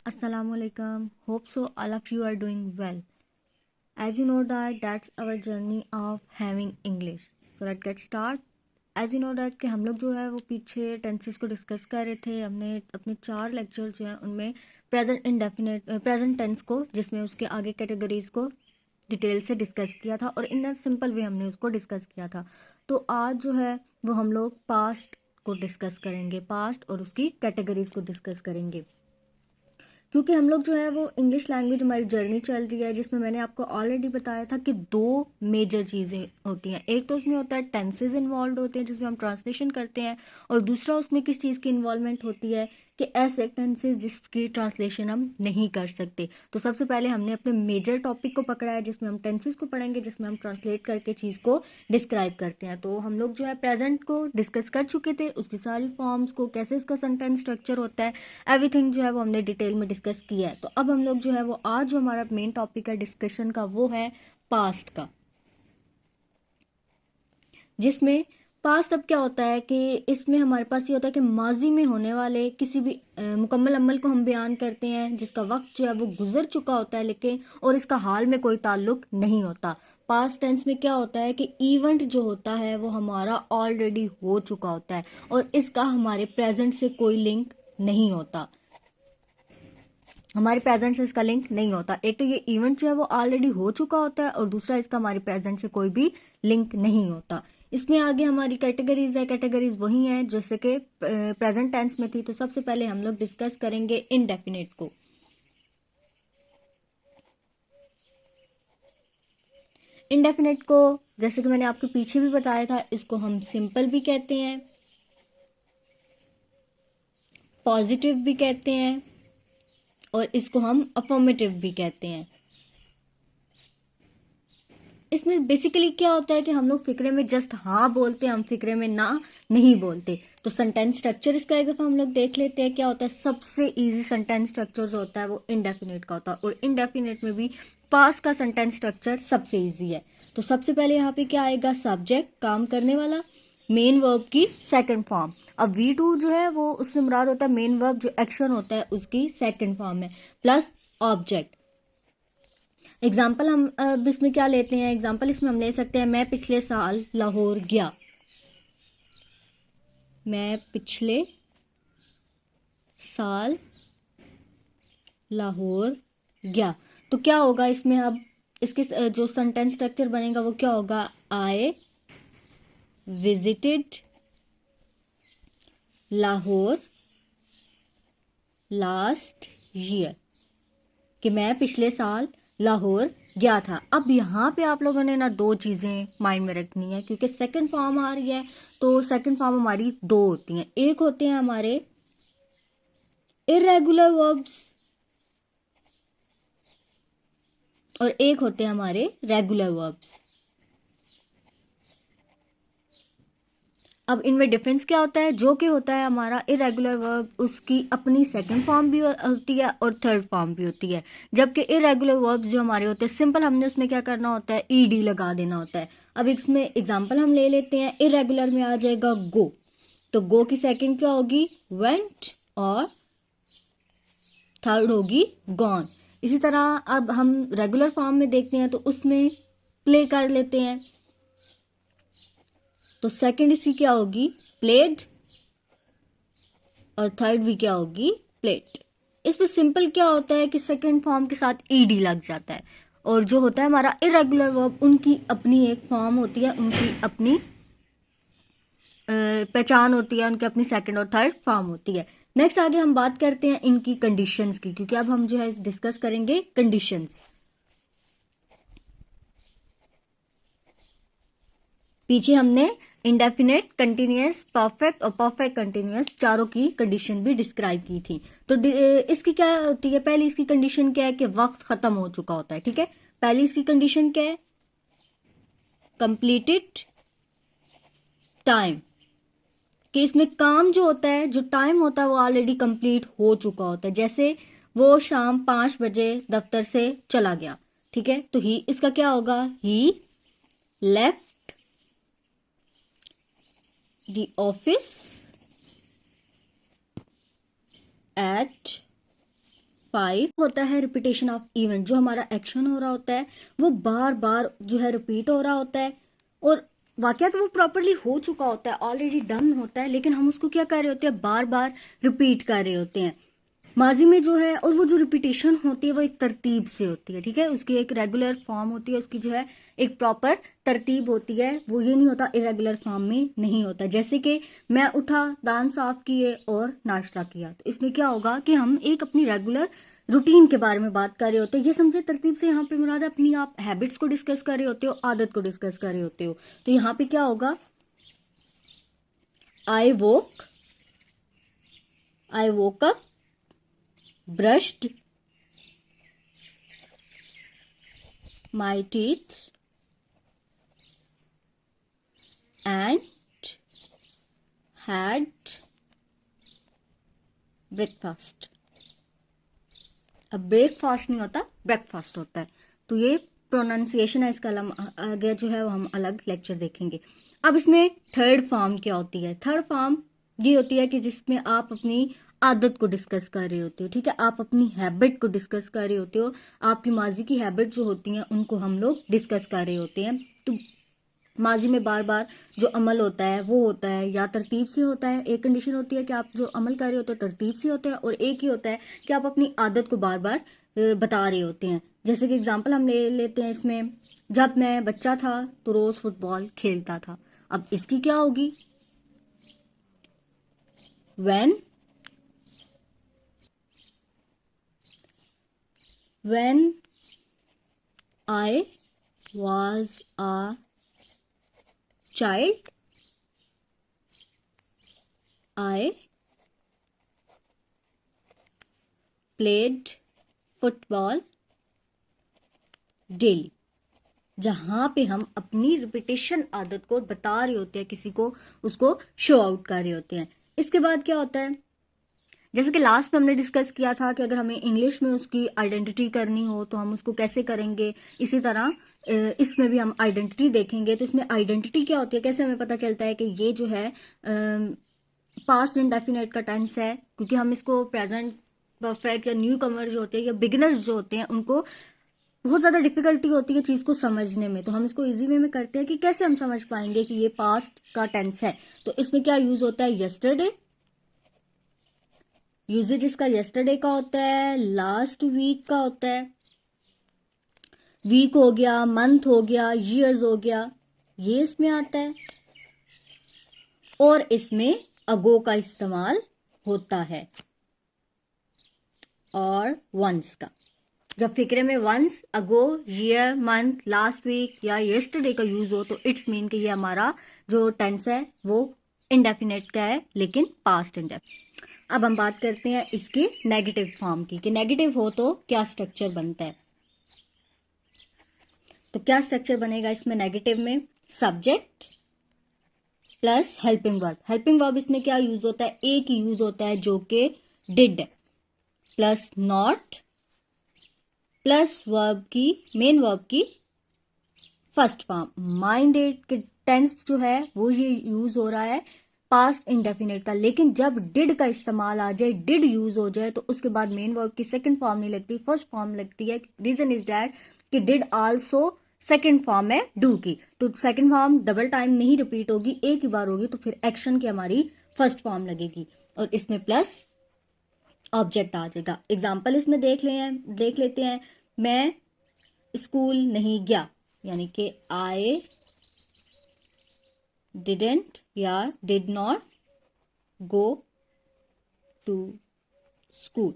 Assalamualaikum. Hope so all of you are doing well. As you know that's our journey of having English. So let's get start. As you know that कि हम लोग जो है वो पीछे tenses को discuss कर रहे थे. हमने अपने 4 लेक्चर जो हैं उनमें प्रेजेंट टेंस को, जिसमें उसके आगे कैटेगरीज को डिटेल से डिस्कस किया था और इन सिंपल वे हमने उसको डिस्कस किया था. तो आज जो है वो हम लोग पास्ट को डिस्कस करेंगे, पास्ट और उसकी कैटेगरीज को डिस्कस करेंगे. क्योंकि हम लोग जो है वो इंग्लिश लैंग्वेज हमारी जर्नी चल रही है, जिसमें मैंने आपको ऑलरेडी बताया था कि 2 मेजर चीज़ें होती हैं. एक तो उसमें होता है टेंसेज इन्वॉल्व होते हैं जिसमें हम ट्रांसलेशन करते हैं, और दूसरा उसमें किस चीज़ की इन्वॉल्वमेंट होती है कि ऐसे टेंसेज जिसकी ट्रांसलेशन हम नहीं कर सकते. तो सबसे पहले हमने अपने मेजर टॉपिक को पकड़ा है जिसमें हम टेंसेज को पढ़ेंगे, जिसमें हम ट्रांसलेट करके चीज़ को डिस्क्राइब करते हैं. तो हम लोग जो है प्रेजेंट को डिस्कस कर चुके थे, उसकी सारी फॉर्म्स को, कैसे उसका सेंटेंस स्ट्रक्चर होता है, एवरीथिंग जो है वो हमने डिटेल में डिस्कस किया है. तो अब हम लोग जो है वो आज जो हमारा मेन टॉपिक है डिस्कशन का वो है पास्ट का, जिसमें पास्ट अब क्या होता है कि इसमें हमारे पास ये होता है कि माजी में होने वाले किसी भी मुकम्मल अमल को हम बयान करते हैं जिसका वक्त जो है वो गुजर चुका होता है, लेकिन और इसका हाल में कोई ताल्लुक नहीं होता. पास्ट टेंस में क्या होता है कि इवेंट जो होता है वो हमारा ऑलरेडी हो चुका होता है और इसका हमारे प्रेजेंट से कोई लिंक नहीं होता. हमारे प्रेजेंट से इसका लिंक नहीं होता. एक तो ये इवेंट जो है वो ऑलरेडी हो चुका होता है और दूसरा इसका हमारे प्रेजेंट से कोई भी लिंक नहीं होता. इसमें आगे हमारी कैटेगरीज है. कैटेगरीज वही हैं जैसे कि प्रेजेंट टेंस में थी. तो सबसे पहले हम लोग डिस्कस करेंगे इनडेफिनिट को. इनडेफिनिट को जैसे कि मैंने आपको पीछे भी बताया था, इसको हम सिंपल भी कहते हैं, पॉजिटिव भी कहते हैं और इसको हम अफर्मेटिव भी कहते हैं. इसमें बेसिकली क्या होता है कि हम लोग फिक्रे में जस्ट हाँ बोलते हैं, हम फिक्रे में ना नहीं बोलते. तो सेंटेंस स्ट्रक्चर इसका एक दफा हम लोग देख लेते हैं क्या होता है. सबसे इजी सेंटेंस स्ट्रक्चर जो होता है वो इनडेफिनिट का होता है और इनडेफिनिट में भी पास्ट का सेंटेंस स्ट्रक्चर सबसे इजी है. तो सबसे पहले यहाँ पे क्या आएगा, सब्जेक्ट काम करने वाला, मेन वर्ब की सेकंड फॉर्म. अब V2 जो है वो उससे मुराद होता है मेन वर्ब जो एक्शन होता है उसकी सेकंड फॉर्म में, प्लस ऑब्जेक्ट. एग्जाम्पल हम अब इसमें क्या लेते हैं, एग्जाम्पल इसमें हम ले सकते हैं मैं पिछले साल लाहौर गया. मैं पिछले साल लाहौर गया. तो क्या होगा इसमें, अब इसके जो सेंटेंस स्ट्रक्चर बनेगा वो क्या होगा, I visited Lahore last year, कि मैं पिछले साल लाहौर गया था. अब यहाँ पे आप लोगों ने ना 2 चीज़ें माइंड में रखनी है क्योंकि सेकंड फॉर्म आ रही है. तो सेकंड फॉर्म हमारी 2 होती हैं. एक होते हैं हमारे इरेगुलर वर्ब्स और एक होते हैं हमारे रेगुलर वर्ब्स. अब इनमें डिफरेंस क्या होता है, जो कि होता है हमारा इरेगुलर वर्ब उसकी अपनी सेकंड फॉर्म भी होती है और थर्ड फॉर्म भी होती है, जबकि इरेगुलर वर्ब्स जो हमारे होते हैं सिंपल हमने उसमें क्या करना होता है, ईडी लगा देना होता है. अब इसमें एग्जांपल हम ले लेते हैं. इरेगुलर में आ जाएगा गो, तो गो की सेकंड क्या होगी, वेंट, और थर्ड होगी गॉन. इसी तरह अब हम रेगुलर फॉर्म में देखते हैं तो उसमें प्ले कर लेते हैं. तो सेकंड इसकी क्या होगी, प्लेड, और थर्ड भी क्या होगी, प्लेट. इसमें सिंपल क्या होता है कि सेकंड फॉर्म के साथ ईडी लग जाता है और जो होता है हमारा इरेगुलर वर्ब उनकी अपनी एक फॉर्म होती है, उनकी अपनी पहचान होती है, उनकी अपनी सेकंड और थर्ड फॉर्म होती है. नेक्स्ट आगे हम बात करते हैं इनकी कंडीशंस की, क्योंकि अब हम जो है डिस्कस करेंगे कंडीशंस. पीछे हमने इंडेफिनेट, कंटिन्यूअस, परफेक्ट और परफेक्ट कंटिन्यूअस चारों की कंडीशन भी डिस्क्राइब की थी. तो इसकी क्या होती है, पहली इसकी कंडीशन क्या है कि वक्त खत्म हो चुका होता है. ठीक है, पहली इसकी कंडीशन क्या है, कंप्लीटेड टाइम, कि इसमें काम जो होता है, जो टाइम होता है वो ऑलरेडी कंप्लीट हो चुका होता है. जैसे वो शाम 5 बजे दफ्तर से चला गया. ठीक है, तो ही इसका क्या होगा, ही लेफ्ट the office at 5 होता है रिपीटेशन ऑफ इवेंट, जो हमारा एक्शन हो रहा होता है वो बार बार जो है रिपीट हो रहा होता है, और वाकया तो वो प्रॉपरली हो चुका होता है, ऑलरेडी डन होता है, लेकिन हम उसको क्या कर रहे होते हैं, बार बार रिपीट कर रहे होते हैं माजी में जो है। और वो जो रिपीटेशन होती है वो एक तरतीब से होती है, ठीक है, उसकी एक रेगुलर फॉर्म होती है, उसकी जो है एक प्रॉपर तरतीब होती है, वो ये नहीं होता इरेगुलर फॉर्म में नहीं होता। जैसे कि मैं उठा, दांत साफ किए और नाश्ता किया, तो इसमें क्या होगा कि हम एक अपनी रेगुलर रूटीन के बारे में बात कर रहे होते हैं। ये समझे तरतीब से यहाँ पे मुराद अपनी आप हैबिट्स को डिस्कस कर रहे होते हो, आदत को डिस्कस कर रहे होते हो। तो यहाँ पे क्या होगा, I woke up, brushed my teeth and had breakfast। अब ब्रेकफास्ट नहीं होता, ब्रेकफास्ट होता है। तो ये प्रोनाउंसिएशन है, इसका आगे जो है वो हम अलग लेक्चर देखेंगे। अब इसमें थर्ड फॉर्म क्या होती है, थर्ड फॉर्म ये होती है कि जिसमें आप अपनी आदत को डिस्कस कर रहे होते हो, ठीक है, आप अपनी हैबिट को डिस्कस कर रहे होते हो, आपकी माजी की हैबिट जो होती हैं उनको हम लोग डिस्कस कर रहे होते हैं। तो माजी में बार बार जो अमल होता है वो होता है या तरतीब से होता है। एक कंडीशन होती है कि आप जो अमल कर रहे होते हो तरतीब से होता है, और एक ही होता है कि आप अपनी आदत को बार बार बता रहे होते हैं। जैसे कि एग्जांपल हम ले लेते हैं इसमें, जब मैं बच्चा था तो रोज फुटबॉल खेलता था। अब इसकी क्या होगी, when I was a child, I played football daily। जहां पे हम अपनी रिपीटेशन आदत को बता रहे होते हैं, किसी को उसको शो आउट कर रहे होते हैं। इसके बाद क्या होता है, जैसे कि लास्ट में हमने डिस्कस किया था कि अगर हमें इंग्लिश में उसकी आइडेंटिटी करनी हो तो हम उसको कैसे करेंगे, इसी तरह इसमें भी हम आइडेंटिटी देखेंगे। तो इसमें आइडेंटिटी क्या होती है, कैसे हमें पता चलता है कि ये जो है पास्ट इंडेफिनिट का टेंस है, क्योंकि हम इसको प्रेजेंट परफेक्ट या न्यू कमर जो होते हैं या बिगिनर्स जो होते हैं उनको बहुत ज्यादा डिफिकल्टी होती है चीज को समझने में। तो हम इसको इजी वे में करते हैं कि कैसे हम समझ पाएंगे कि ये पास्ट का टेंस है। तो इसमें क्या यूज होता है, यस्टरडे, यूजेज इसका यस्टरडे का होता है, लास्ट वीक का होता है, वीक हो गया, मंथ हो गया, ईयर्स हो गया, ये इसमें आता है। और इसमें अगो का इस्तेमाल होता है और वंस का। जब फिक्रे में वंस, अगो, ईयर, मंथ, लास्ट वीक या यस्टरडे का यूज हो तो इट्स मीन कि ये हमारा जो टेंस है वो इंडेफिनेट का है, लेकिन पास्ट इंडेफिनेट। अब हम बात करते हैं इसके नेगेटिव फॉर्म की, कि नेगेटिव हो तो क्या स्ट्रक्चर बनता है। तो क्या स्ट्रक्चर बनेगा इसमें नेगेटिव में, subject plus helping verb. Helping verb इसमें क्या यूज होता है, एक ही यूज होता है जो कि did, plus not, plus verb की, मेन वर्ब की फर्स्ट फॉर्म। माइंडेड के टेंस जो है वो ये यूज हो रहा है पास्ट इंडेफिनिट का, लेकिन जब डिड का इस्तेमाल आ जाए, डिड यूज हो जाए, तो उसके बाद मेन वर्ब की सेकंड फॉर्म नहीं लगती, फर्स्ट फॉर्म लगती है। रीजन इज दैट कि डिड आल्सो सेकंड फॉर्म है डू की, तो सेकंड फॉर्म डबल टाइम नहीं रिपीट होगी, एक ही बार होगी, तो फिर एक्शन की हमारी फर्स्ट फॉर्म लगेगी और इसमें प्लस ऑब्जेक्ट आ जाएगा। एग्जाम्पल इसमें देख लेते हैं, मैं स्कूल नहीं गया, यानी कि आई डिडेंट या did not go to school.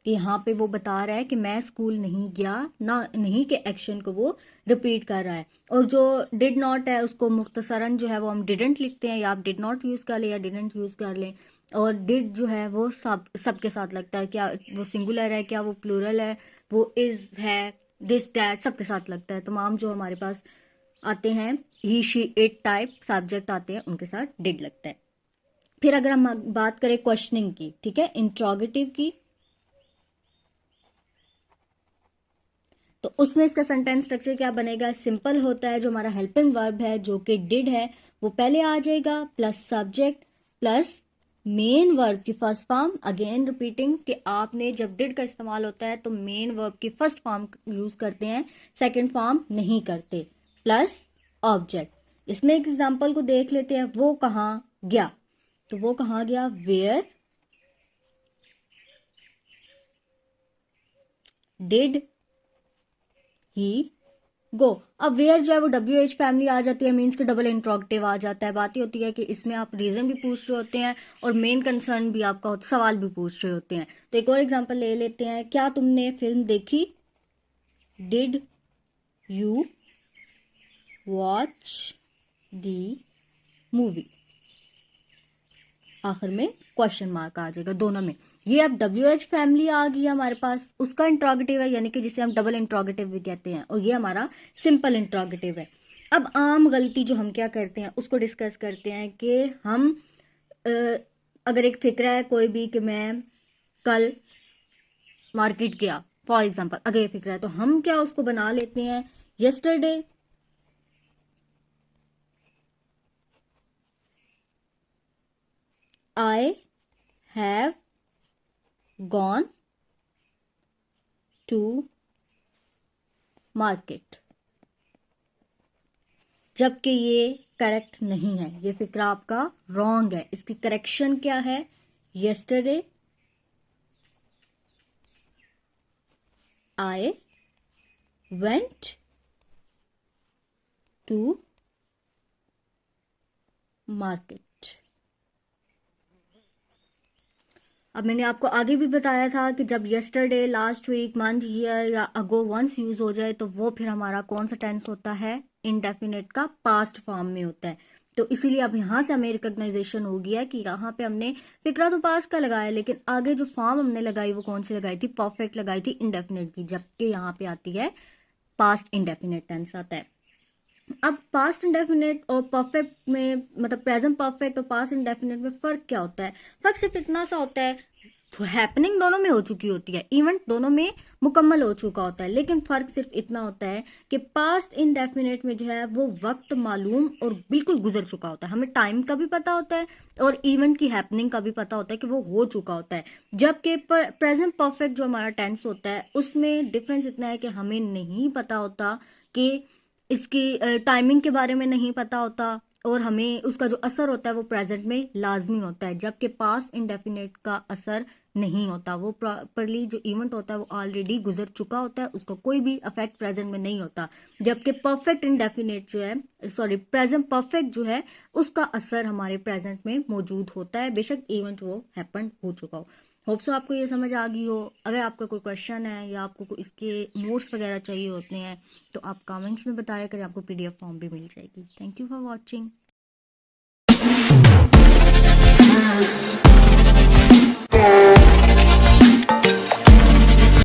यहाँ पे वो बता रहा है कि मैं स्कूल नहीं गया, ना नहीं के एक्शन को वो रिपीट कर रहा है। और जो डिड नॉट है उसको मुख्तसरन जो है वो हम डिडेंट लिखते हैं, या आप डिड नॉट यूज कर लें या डिडेंट यूज कर लें। और डिड जो है वो सबके साथ लगता है, क्या वो सिंगुलर है, क्या वो प्लूरल है, वो इज है, दिस दैट, सबके साथ लगता है। तमाम जो हमारे पास आते हैं ही शी इट टाइप सब्जेक्ट आते हैं उनके साथ डिड लगता है। फिर अगर हम बात करें क्वेश्चनिंग की, ठीक है, इंट्रोगेटिव की, तो उसमें इसका सेंटेंस स्ट्रक्चर क्या बनेगा, सिंपल होता है। जो हमारा हेल्पिंग वर्ब है जो कि डिड है वो पहले आ जाएगा, plus subject plus main verb की फर्स्ट फॉर्म, अगेन रिपीटिंग कि आपने जब डिड का इस्तेमाल होता है तो मेन वर्ब की फर्स्ट फॉर्म यूज करते हैं, सेकंड फॉर्म नहीं करते, प्लस ऑब्जेक्ट। इसमें एक एग्जांपल को देख लेते हैं, वो कहाँ गया, तो वो कहाँ गया, वेयर डिड ही गो। अब वेयर जो है वो WH फैमिली आ जाती है, मीन्स के डबल इंट्रोगेटिव आ जाता है। बात ये होती है कि इसमें आप रीजन भी पूछ रहे होते हैं और मेन कंसर्न भी आपका होता, सवाल भी पूछ रहे होते हैं। तो एक और एग्जांपल ले लेते हैं, क्या तुमने फिल्म देखी, did you watch the movie. आखिर में क्वेश्चन मार्क आ जाएगा दोनों में। ये अब WH फैमिली आ गई हमारे पास, उसका इंट्रोगेटिव है, यानी कि जिसे हम डबल इंट्रोगेटिव भी कहते हैं, और ये हमारा सिंपल इंट्रोगेटिव है। अब आम गलती जो हम क्या करते हैं उसको डिस्कस करते हैं कि हम अगर एक फिक्र है कोई भी कि मैं कल मार्केट गया, फॉर एग्जाम्पल अगर ये फिक्र है, तो हम क्या उसको बना लेते हैं yesterday. I have gone to market, जबकि ये करेक्ट नहीं है, ये फिक्रा आपका रॉन्ग है। इसकी करेक्शन क्या है, yesterday I went to market। अब मैंने आपको आगे भी बताया था कि जब yesterday, last week, month, year या अगो वंस यूज हो जाए तो वो फिर हमारा कौन सा टेंस होता है, इंडेफिनिट का पास्ट फॉर्म में होता है। तो इसीलिए अब यहाँ से हमें रिकॉग्नाइजेशन हो गया कि यहाँ पे हमने फिक्रा तो पास्ट का लगाया, लेकिन आगे जो फॉर्म हमने लगाई वो कौन सी लगाई थी, परफेक्ट लगाई थी इंडेफिनिट की, जबकि यहाँ पे आती है पास्ट इंडेफिनिट टेंस आता है। अब पास्ट इंडेफिनिट और परफेक्ट में, मतलब प्रेजेंट परफेक्ट और पास्ट इंडेफिनिट में फर्क क्या होता है, फर्क सिर्फ इतना सा होता है, हैपनिंग दोनों में हो चुकी होती है, इवेंट दोनों में मुकम्मल हो चुका होता है, लेकिन फर्क सिर्फ इतना होता है कि पास्ट इंडेफिनिट में जो है वो वक्त मालूम और बिल्कुल गुजर चुका होता है, हमें टाइम का भी पता होता है और इवेंट की हैपनिंग का भी पता होता है कि वो हो चुका होता है। जबकि प्रेजेंट परफेक्ट जो हमारा टेंस होता है उसमें डिफरेंस इतना है कि हमें नहीं पता होता कि इसकी टाइमिंग के बारे में नहीं पता होता और हमें उसका जो असर होता है वो प्रेजेंट में लाजमी होता है, जबकि पास्ट इंडेफिनिट का असर नहीं होता, वो प्रॉपरली जो इवेंट होता है वो ऑलरेडी गुजर चुका होता है, उसका कोई भी अफेक्ट प्रेजेंट में नहीं होता। जबकि परफेक्ट इंडेफिनिट जो है, सॉरी प्रेजेंट परफेक्ट जो है, उसका असर हमारे प्रेजेंट में मौजूद होता है, बेशक इवेंट वो हैपन हो चुका हो। होप सो आपको ये समझ आ गई हो। अगर आपका कोई क्वेश्चन है या आपको कोई इसके नोट्स वगैरह चाहिए होते हैं तो आप कमेंट्स में बताया करें, आपको PDF फॉर्म भी मिल जाएगी। Thank you for watching.